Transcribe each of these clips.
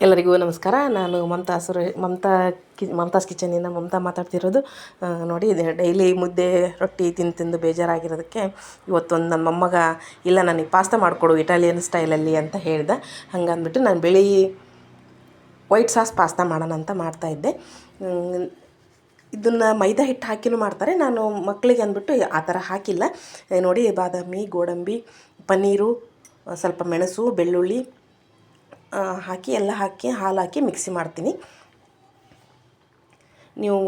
ಎಲ್ಲರಿಗೂ ನಮಸ್ಕಾರ. ನಾನು ಮಮತಾಸ್ ಕಿಚನಿಂದ ಮಮತಾ ಮಾತಾಡ್ತಿರೋದು. ನೋಡಿ, ಡೈಲಿ ಮುದ್ದೆ ರೊಟ್ಟಿ ತಿಂದು ಬೇಜಾರಾಗಿರೋದಕ್ಕೆ ಇವತ್ತೊಂದು ನನ್ನ ಮೊಮ್ಮಗ ಇಲ್ಲ ನನಗೆ ಪಾಸ್ತಾ ಮಾಡಿಕೊಡು ಇಟಾಲಿಯನ್ ಸ್ಟೈಲಲ್ಲಿ ಅಂತ ಹೇಳ್ದೆ. ಹಂಗಂದ್ಬಿಟ್ಟು ನಾನು ವೈಟ್ ಸಾಸ್ ಪಾಸ್ತಾ ಮಾಡೋಣ ಅಂತ ಮಾಡ್ತಾಯಿದ್ದೆ. ಇದನ್ನು ಮೈದಾ ಹಿಟ್ಟು ಹಾಕಿನೂ ಮಾಡ್ತಾರೆ. ನಾನು ಮಕ್ಕಳಿಗೆ ಅಂದ್ಬಿಟ್ಟು ಆ ಥರ ಹಾಕಿಲ್ಲ. ನೋಡಿ, ಬಾದಾಮಿ, ಗೋಡಂಬಿ, ಪನ್ನೀರು, ಸ್ವಲ್ಪ ಮೆಣಸು, ಬೆಳ್ಳುಳ್ಳಿ ಹಾಕಿ ಹಾಲು ಹಾಕಿ ಮಿಕ್ಸಿ ಮಾಡ್ತೀನಿ. ನೀವು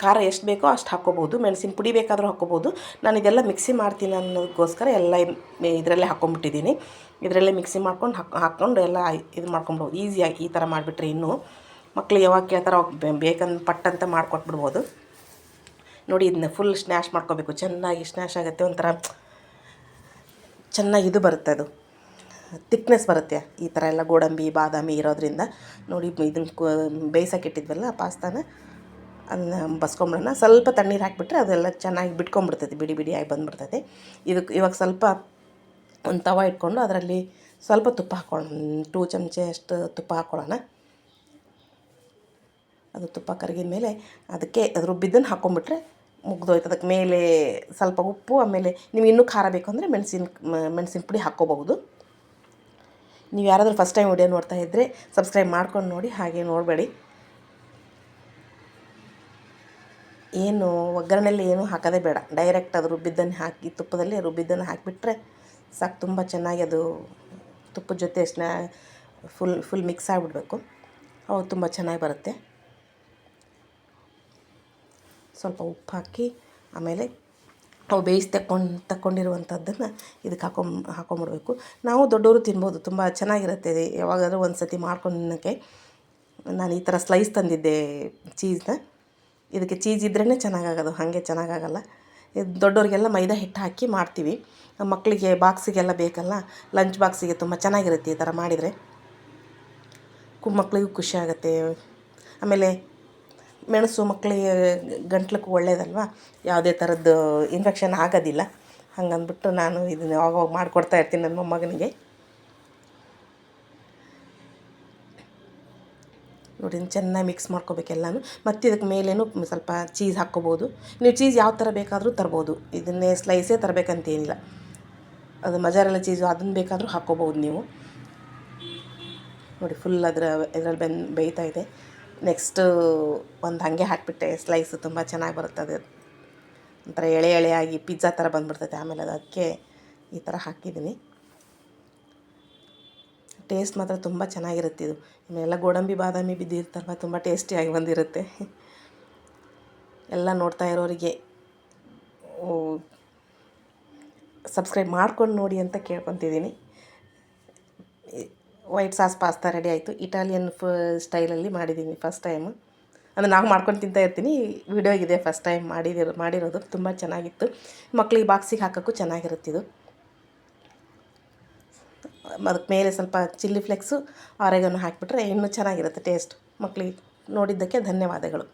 ಖಾರ ಎಷ್ಟು ಬೇಕೋ ಅಷ್ಟು ಹಾಕ್ಕೋಬೋದು. ಮೆಣಸಿನ ಪುಡಿ ಬೇಕಾದರೂ ಹಾಕ್ಕೋಬೋದು. ನಾನು ಇದೆಲ್ಲ ಮಿಕ್ಸಿ ಮಾಡ್ತೀನಿ ಅನ್ನೋದಕ್ಕೋಸ್ಕರ ಎಲ್ಲ ಇದರಲ್ಲೇ ಹಾಕ್ಕೊಂಬಿಟ್ಟಿದ್ದೀನಿ. ಇದರಲ್ಲೇ ಮಿಕ್ಸಿ ಹಾಕ್ಕೊಂಡು ಎಲ್ಲ ಇದು ಮಾಡ್ಕೊಂಬಿಡ್ಬೋದು ಈಸಿಯಾಗಿ. ಈ ಥರ ಮಾಡಿಬಿಟ್ರೆ ಇನ್ನೂ ಮಕ್ಳು ಯಾವಾಗ ಕೇಳ್ತಾರೋ ಬೇಕಂದು ಪಟ್ಟಂತ ಮಾಡಿಕೊಟ್ಬಿಡ್ಬೋದು. ನೋಡಿ, ಇದನ್ನ ಫುಲ್ ಸ್ನ್ಯಾಶ್ ಮಾಡ್ಕೋಬೇಕು. ಚೆನ್ನಾಗಿ ಸ್ನ್ಯಾಶ್ ಆಗುತ್ತೆ. ಒಂಥರ ಚೆನ್ನಾಗಿ ಇದು ಬರುತ್ತೆ, ಅದು ತಿಕ್ನೆಸ್ ಬರುತ್ತೆ. ಈ ಥರ ಎಲ್ಲ ಗೋಡಂಬಿ ಬಾದಾಮಿ ಇರೋದ್ರಿಂದ. ನೋಡಿ, ಇದನ್ನು ಬೇಯಿಸೋಕ್ಕಿಟ್ಟಿದ್ವಲ್ಲ ಪಾಸ್ತಾನ ಅದನ್ನ ಬಸ್ಕೊಂಬಿಡೋಣ. ಸ್ವಲ್ಪ ತಣ್ಣೀರು ಹಾಕಿಬಿಟ್ರೆ ಅದೆಲ್ಲ ಚೆನ್ನಾಗಿ ಬಿಟ್ಕೊಂಬಿಡ್ತೈತೆ, ಬಿಡಿಯಾಗಿ ಬಂದುಬಿಡ್ತೈತೆ. ಇವಾಗ ಸ್ವಲ್ಪ ಒಂದು ತವ ಇಟ್ಕೊಂಡು ಅದರಲ್ಲಿ ಸ್ವಲ್ಪ ತುಪ್ಪ ಹಾಕ್ಕೊಳ್ಳೋಣ. 2 ಚಮಚೆ ಅಷ್ಟು ತುಪ್ಪ ಹಾಕ್ಕೊಳ್ಳೋಣ. ಅದು ತುಪ್ಪ ಕರಗಿದ ಮೇಲೆ ಅದಕ್ಕೆ ಅದು ರುಬ್ಬಿದ್ದನ್ನು ಹಾಕ್ಕೊಂಬಿಟ್ರೆ ಮುಗ್ದೋಯ್ತು. ಅದಕ್ಕೆ ಮೇಲೆ ಸ್ವಲ್ಪ ಉಪ್ಪು, ಆಮೇಲೆ ನೀವು ಇನ್ನೂ ಖಾರ ಬೇಕು ಅಂದರೆ ಮೆಣಸಿನ ಪುಡಿ ಹಾಕ್ಕೋಬಹುದು. ನೀವು ಯಾರಾದರೂ ಫಸ್ಟ್ ಟೈಮ್ ವಿಡಿಯೋ ನೋಡ್ತಾ ಇದ್ದರೆ ಸಬ್ಸ್ಕ್ರೈಬ್ ಮಾಡ್ಕೊಂಡು ನೋಡಿ, ಹಾಗೆ ನೋಡಬೇಡಿ. ಏನು ಒಗ್ಗರಣೆಯಲ್ಲಿ ಏನೂ ಹಾಕೋದೇ ಬೇಡ, ಡೈರೆಕ್ಟ್ ಅದು ರುಬ್ಬಿದ್ದನ್ನು ಹಾಕಿ ತುಪ್ಪದಲ್ಲಿ ರುಬ್ಬಿದ್ದನ್ನು ಹಾಕಿಬಿಟ್ರೆ ಸಾಕು. ತುಂಬ ಚೆನ್ನಾಗಿ ಅದು ತುಪ್ಪದ ಜೊತೆ ಫುಲ್ ಮಿಕ್ಸ್ ಆಗಿಬಿಡ್ಬೇಕು. ಅವು ತುಂಬ ಚೆನ್ನಾಗಿ ಬರುತ್ತೆ. ಸ್ವಲ್ಪ ಉಪ್ಪು ಹಾಕಿ ಆಮೇಲೆ ಅವು ಬೇಯಿಸಿ ತಕ್ಕೊಂಡಿರುವಂಥದ್ದನ್ನು ಇದಕ್ಕೆ ಹಾಕೊಂಬಿಡ್ಬೇಕು. ನಾವು ದೊಡ್ಡವರು ತಿನ್ಬೋದು, ತುಂಬ ಚೆನ್ನಾಗಿರುತ್ತೆ. ಯಾವಾಗಾದರೂ ಒಂದು ಸತಿ ಮಾಡ್ಕೊಂಡು ತಿನ್ನೋಕ್ಕೆ. ನಾನು ಈ ಥರ ಸ್ಲೈಸ್ ತಂದಿದ್ದೆ ಚೀಸ್ನ. ಇದಕ್ಕೆ ಚೀಸ್ ಇದ್ರೇ ಚೆನ್ನಾಗಾಗೋದು, ಹಾಗೆ ಚೆನ್ನಾಗಾಗಲ್ಲ. ದೊಡ್ಡವರಿಗೆಲ್ಲ ಮೈದಾ ಹಿಟ್ಟು ಹಾಕಿ ಮಾಡ್ತೀವಿ. ಮಕ್ಕಳಿಗೆ ಬಾಕ್ಸಿಗೆಲ್ಲ ಬೇಕಲ್ಲ, ಲಂಚ್ ಬಾಕ್ಸಿಗೆ ತುಂಬ ಚೆನ್ನಾಗಿರುತ್ತೆ ಈ ಥರ ಮಾಡಿದರೆ. ಮಕ್ಕಳಿಗೂ ಖುಷಿ ಆಗುತ್ತೆ. ಆಮೇಲೆ ಮೆಣಸು ಮಕ್ಕಳಿಗೆ ಗಂಟ್ಲಿಗೆ ಒಳ್ಳೆಯದಲ್ವ, ಯಾವುದೇ ಥರದ್ದು ಇನ್ಫೆಕ್ಷನ್ ಆಗೋದಿಲ್ಲ. ಹಂಗಂದ್ಬಿಟ್ಟು ನಾನು ಇದನ್ನು ಯಾವಾಗ ಮಾಡಿಕೊಡ್ತಾ ಇರ್ತೀನಿ ನನ್ನ ಮೊಮ್ಮಗನಿಗೆ. ನೋಡಿ, ಚೆನ್ನಾಗಿ ಮಿಕ್ಸ್ ಮಾಡ್ಕೋಬೇಕೆಲ್ಲನೂ. ಮತ್ತು ಇದಕ್ಕೆ ಮೇಲೇನು ಸ್ವಲ್ಪ ಚೀಸ್ ಹಾಕ್ಕೋಬೋದು. ನೀವು ಚೀಸ್ ಯಾವ ಥರ ಬೇಕಾದರೂ ತರ್ಬೋದು, ಇದನ್ನೇ ಸ್ಲೈಸೇ ತರಬೇಕಂತೇನಿಲ್ಲ. ಅದು ಮಜಾರೆಲ್ಲ ಚೀಸು ಅದನ್ನು ಬೇಕಾದರೂ ಹಾಕ್ಕೋಬೋದು ನೀವು. ನೋಡಿ, ಫುಲ್ ಇದರಲ್ಲಿ ಬೇಯ್ತಾ ಇದೆ. ನೆಕ್ಸ್ಟು ಒಂದು ಹಾಗೆ ಹಾಕಿಬಿಟ್ಟೆ ಸ್ಲೈಸು, ತುಂಬ ಚೆನ್ನಾಗಿ ಬರುತ್ತೆ. ಅದು ಒಂಥರ ಎಳೆಯಾಗಿ ಪಿಜ್ಜಾ ಥರ ಬಂದುಬಿಡ್ತೈತೆ. ಆಮೇಲೆ ಅದಕ್ಕೆ ಈ ಥರ ಹಾಕಿದ್ದೀನಿ. ಟೇಸ್ಟ್ ಮಾತ್ರ ತುಂಬ ಚೆನ್ನಾಗಿರುತ್ತೆ. ಇದು ಇವೆಲ್ಲ ಗೋಡಂಬಿ ಬಾದಾಮಿ ಬಿದ್ದಿರ್ತಲ್ವ, ತುಂಬ ಟೇಸ್ಟಿಯಾಗಿ ಬಂದಿರುತ್ತೆ. ಎಲ್ಲ ನೋಡ್ತಾ ಇರೋರಿಗೆ ಸಬ್ಸ್ಕ್ರೈಬ್ ಮಾಡ್ಕೊಂಡು ನೋಡಿ ಅಂತ ಕೇಳ್ಕೊತಿದ್ದೀನಿ. ವೈಟ್ ಸಾಸ್ ಪಾಸ್ತಾ ರೆಡಿ ಆಯಿತು. ಇಟಾಲಿಯನ್ ಸ್ಟೈಲಲ್ಲಿ ಮಾಡಿದ್ದೀನಿ ಫಸ್ಟ್ ಟೈಮು. ಅಂದರೆ ನಾವು ಮಾಡ್ಕೊಂಡು ತಿಂತಾ ಇರ್ತೀನಿ. ವಿಡಿಯೋಗಿದೆ ಫಸ್ಟ್ ಟೈಮ್ ಮಾಡಿರೋದು. ತುಂಬ ಚೆನ್ನಾಗಿತ್ತು. ಮಕ್ಕಳಿಗೆ ಬಾಕ್ಸಿಗೆ ಹಾಕೋಕ್ಕೂ ಚೆನ್ನಾಗಿರುತ್ತಿದ್ದು. ಅದಕ್ಕೆ ಮೇಲೆ ಸ್ವಲ್ಪ ಚಿಲ್ಲಿ ಫ್ಲೆಕ್ಸು ಆರೆಗನ್ನು ಹಾಕಿಬಿಟ್ರೆ ಇನ್ನೂ ಚೆನ್ನಾಗಿರುತ್ತೆ ಟೇಸ್ಟ್. ಮಕ್ಕಳಿಗೆ ನೋಡಿದ್ದಕ್ಕೆ ಧನ್ಯವಾದಗಳು.